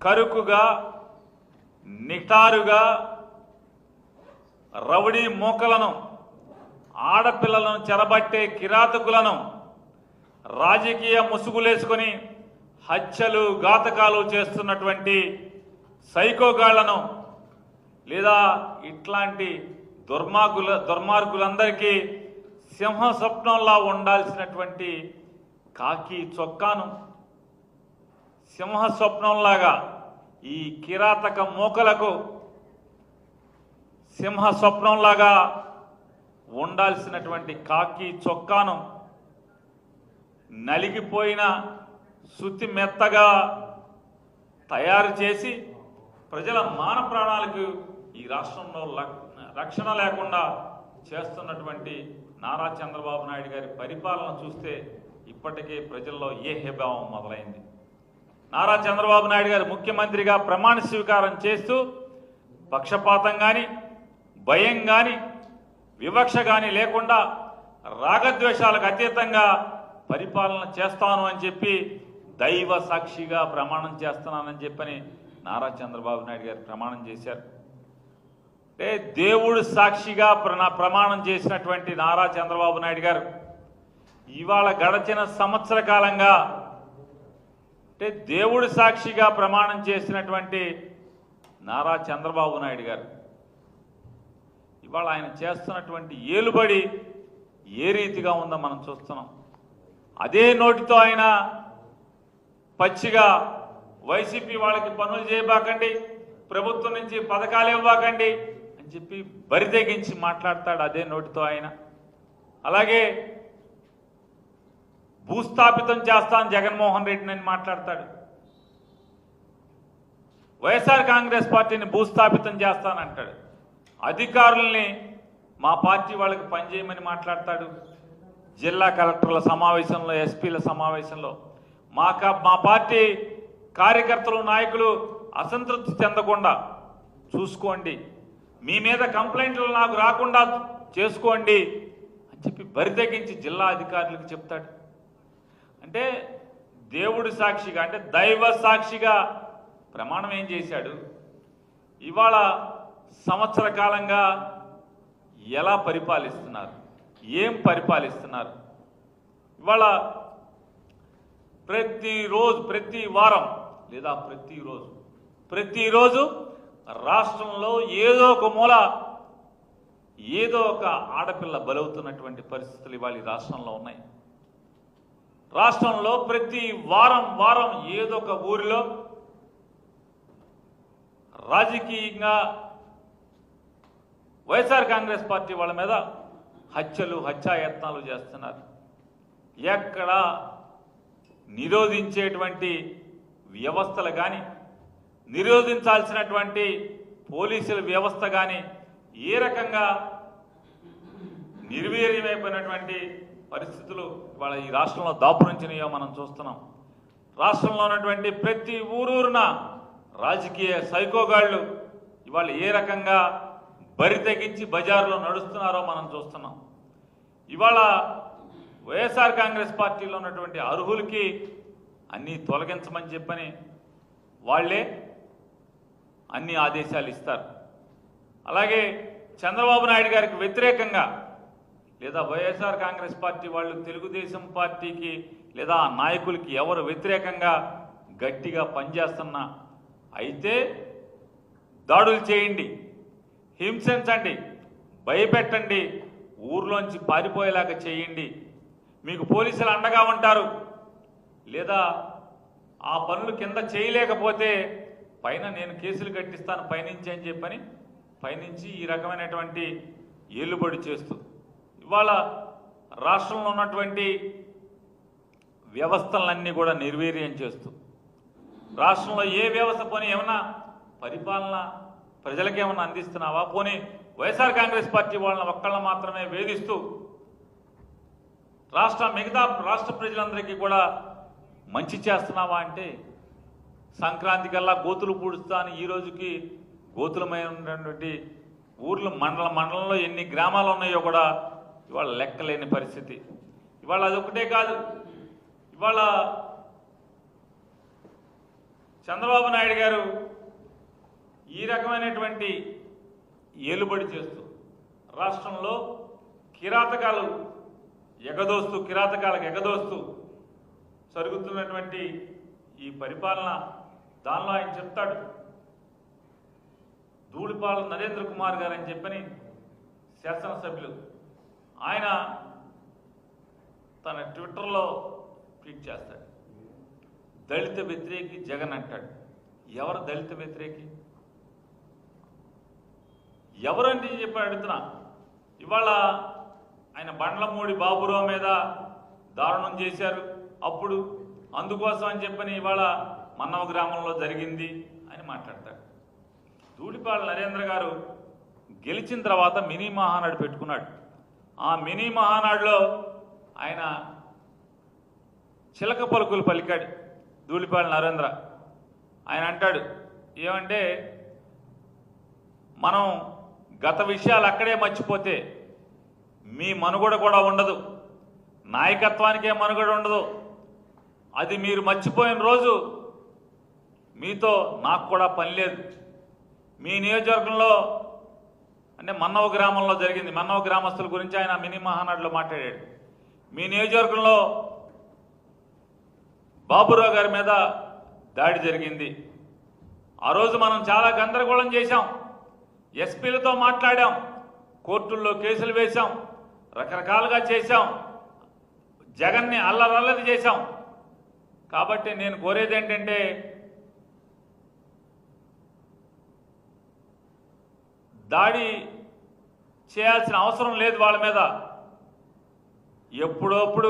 కరుకుగా నిటారుగా రౌడీ మూకలను ఆడపిల్లలను చెరబట్టే కిరాతకులను రాజకీయ ముసుగులేసుకొని హత్యలు ఘాతకాలు చేస్తున్నటువంటి సైకోగాళ్లను లేదా ఇట్లాంటి దుర్మార్గులందరికీ సింహ స్వప్నంలా ఉండాల్సినటువంటి కాకి చొక్కాను సింహ స్వప్నంలాగా ఈ కిరాతక మూకలకు సింహ స్వప్నంలాగా ఉండాల్సినటువంటి కాకి చొక్కాను నలిగిపోయిన శుద్ధి మెత్తగా తయారు చేసి ప్రజల మాన ప్రాణాలకు ఈ రాష్ట్రంలో రక్షణ లేకుండా చేస్తున్నటువంటి నారా చంద్రబాబు నాయుడు గారి పరిపాలన చూస్తే ఇప్పటికే ప్రజల్లో ఏహ్యభావం మొదలైంది. నారా చంద్రబాబు నాయుడు గారు ముఖ్యమంత్రిగా ప్రమాణ స్వీకారం చేస్తూ పక్షపాతం కానీ భయం కానీ వివక్ష కానీ లేకుండా రాగద్వేషాలకు అతీతంగా పరిపాలన చేస్తాను అని చెప్పి దైవ సాక్షిగా ప్రమాణం చేస్తున్నానని చెప్పని నారా చంద్రబాబు నాయుడు గారు ప్రమాణం చేశారు. అంటే దేవుడు సాక్షిగా ప్రమాణం చేసినటువంటి నారా చంద్రబాబు నాయుడు గారు ఇవాళ గడచిన సంవత్సర కాలంగా అంటే దేవుడు సాక్షిగా ప్రమాణం చేసినటువంటి నారా చంద్రబాబు నాయుడు గారు ఇవాళ ఆయన చేస్తున్నటువంటి ఏలుబడి ఏ రీతిగా ఉందో మనం చూస్తున్నాం. అదే నోటితో ఆయన పచ్చిగా వైసీపీ వాళ్ళకి పనులు చేయబాకండి, ప్రభుత్వం నుంచి పథకాలు ఇవ్వబాకండి అని చెప్పి బరితెగించి మాట్లాడతాడు అదే నోటితో ఆయన. అలాగే భూస్థాపితం చేస్తాను జగన్మోహన్ రెడ్డిని అని మాట్లాడతాడు. వైఎస్ఆర్ కాంగ్రెస్ పార్టీని భూస్థాపితం చేస్తానంటాడు. అధికారుల్ని మా పార్టీ వాళ్ళకి పనిచేయమని మాట్లాడతాడు. జిల్లా కలెక్టర్ల సమావేశంలో ఎస్పీల సమావేశంలో మా పార్టీ కార్యకర్తలు నాయకులు అసంతృప్తి చెందకుండా చూసుకోండి, మీ మీద కంప్లైంట్లు నాకు రాకుండా చేసుకోండి అని చెప్పి బరితెగించి జిల్లా అధికారులకు చెప్తాడు. అంటే దేవుడి సాక్షిగా అంటే దైవ సాక్షిగా ప్రమాణం ఏం చేశాడు? ఇవాళ సంవత్సర కాలంగా ఎలా పరిపాలిస్తున్నారు, ఏం పరిపాలిస్తున్నారు? ఇవాళ ప్రతి వారం లేదా ప్రతిరోజు రాష్ట్రంలో ఏదో ఒక మూల ఏదో ఒక ఆడపిల్ల బలవుతున్నటువంటి పరిస్థితులు ఇవాళ ఈ రాష్ట్రంలో ఉన్నాయి. రాష్ట్రంలో ప్రతి వారం ఏదో ఒక ఊరిలో రాజకీయంగా వైఎస్ఆర్ కాంగ్రెస్ పార్టీ వాళ్ళ మీద హత్యాయత్నాలు చేస్తున్నారు. ఎక్కడ నిరోధించేటువంటి వ్యవస్థలు కానీ నిరోధించాల్సినటువంటి పోలీసుల వ్యవస్థ కానీ ఏ రకంగా నిర్వీర్యమైపోయినటువంటి పరిస్థితులు ఇవాళ ఈ రాష్ట్రంలో దాపురించినాయో మనం చూస్తున్నాం. రాష్ట్రంలో ఉన్నటువంటి ప్రతి ఊరూరున రాజకీయ సైకోగాళ్లు ఇవాళ ఏ రకంగా బరితెగించి బజార్లో నడుస్తున్నారో మనం చూస్తున్నాం. ఇవాళ వైఎస్ఆర్ కాంగ్రెస్ పార్టీలో ఉన్నటువంటి అర్హులకి అన్నీ తొలగించమని చెప్పని వాళ్లే అన్ని ఆదేశాలు ఇస్తారు. అలాగే చంద్రబాబు నాయుడు గారికి వ్యతిరేకంగా లేదా వైఎస్ఆర్ కాంగ్రెస్ పార్టీ వాళ్ళు తెలుగుదేశం పార్టీకి లేదా నాయకులకి ఎవరు వ్యతిరేకంగా గట్టిగా పనిచేస్తున్నా అయితే దాడులు చేయండి, హింసించండి, భయపెట్టండి, ఊర్లోంచి పారిపోయేలాగా చేయండి, మీకు పోలీసులు అండగా ఉంటారు, లేదా ఆ పనులు కింద చేయలేకపోతే పైన నేను కేసులు కట్టిస్తాను పైనుంచి అని చెప్పని పైనుంచి ఈ రకమైనటువంటి ఏలుబడి చేస్తూ ఇవాళ రాష్ట్రంలో ఉన్నటువంటి వ్యవస్థలన్నీ కూడా నిర్వీర్యం చేస్తూ రాష్ట్రంలో ఏ వ్యవస్థ పోనీ ఏమన్నా పరిపాలన ప్రజలకేమన్నా అందిస్తున్నావా? పోనీ వైఎస్ఆర్ కాంగ్రెస్ పార్టీ వాళ్ళని ఒక్కళ్ళని మాత్రమే వేధిస్తూ మిగతా రాష్ట్ర ప్రజలందరికీ కూడా మంచి చేస్తున్నావా అంటే సంక్రాంతి కల్లా గోతులు పూడుస్తాను ఈ రోజుకి గోతులమైనటువంటి ఊర్లు మండలంలో ఎన్ని గ్రామాలు ఉన్నాయో కూడా ఇవాళ లెక్కలేని పరిస్థితి. ఇవాళ అదొకటే కాదు, ఇవాళ చంద్రబాబు నాయుడు గారు ఈ రకమైనటువంటి ఏలుబడి చేస్తూ రాష్ట్రంలో కిరాతకాలకు ఎగదోస్తూ జరుగుతున్నటువంటి ఈ పరిపాలన దానిలో ఆయన చెప్తాడు. ధూళిపాల నరేంద్ర కుమార్ గారు అని చెప్పని శాసనసభ్యులు ఆయన తన ట్విట్టర్లో ట్వీట్ చేస్తాడు. దళిత వ్యతిరేకి జగన్ అంటాడు. ఎవరు దళిత వ్యతిరేకి? ఎవరంటే చెప్పి అడుగుతున్నా. ఇవాళ ఆయన బండ్లమూడి బాబురావు మీద దారుణం చేశారు, అప్పుడు అందుకోసం అని చెప్పని ఇవాళ మన్నవ గ్రామంలో జరిగింది అని మాట్లాడతాడు. ధూళిపాల నరేంద్ర గారు గెలిచిన తర్వాత మినీ మహానాడు పెట్టుకున్నాడు. ఆ మినీ మహానాడులో ఆయన చిలక పలుకులు పలికాడు. ధూళిపాల నరేంద్ర ఆయన అంటాడు ఏమంటే, మనం గత విషయాలు అక్కడే మర్చిపోతే మీ మనుగడ కూడా ఉండదు, నాయకత్వానికే మనుగడ ఉండదు. అది మీరు మర్చిపోయిన రోజు మీతో నాకు కూడా పని లేదు. మీ నియోజకవర్గంలో అంటే మన్నవ గ్రామంలో జరిగింది, మన్నవ గ్రామస్తుల గురించి ఆయన మినీ మహానాడులో మాట్లాడాడు. మీ నియోజకవర్గంలో బాబురావు గారి మీద దాడి జరిగింది. ఆ రోజు మనం చాలా గందరగోళం చేశాం, ఎస్పీలతో మాట్లాడాం, కోర్టుల్లో కేసులు వేశాం, రకరకాలుగా చేశాం, జగన్ని అల్లరల్లరి చేశాం. కాబట్టి నేను కోరేది ఏంటంటే, దాడి చేయాల్సిన అవసరం లేదు వాళ్ళ మీద. ఎప్పుడప్పుడు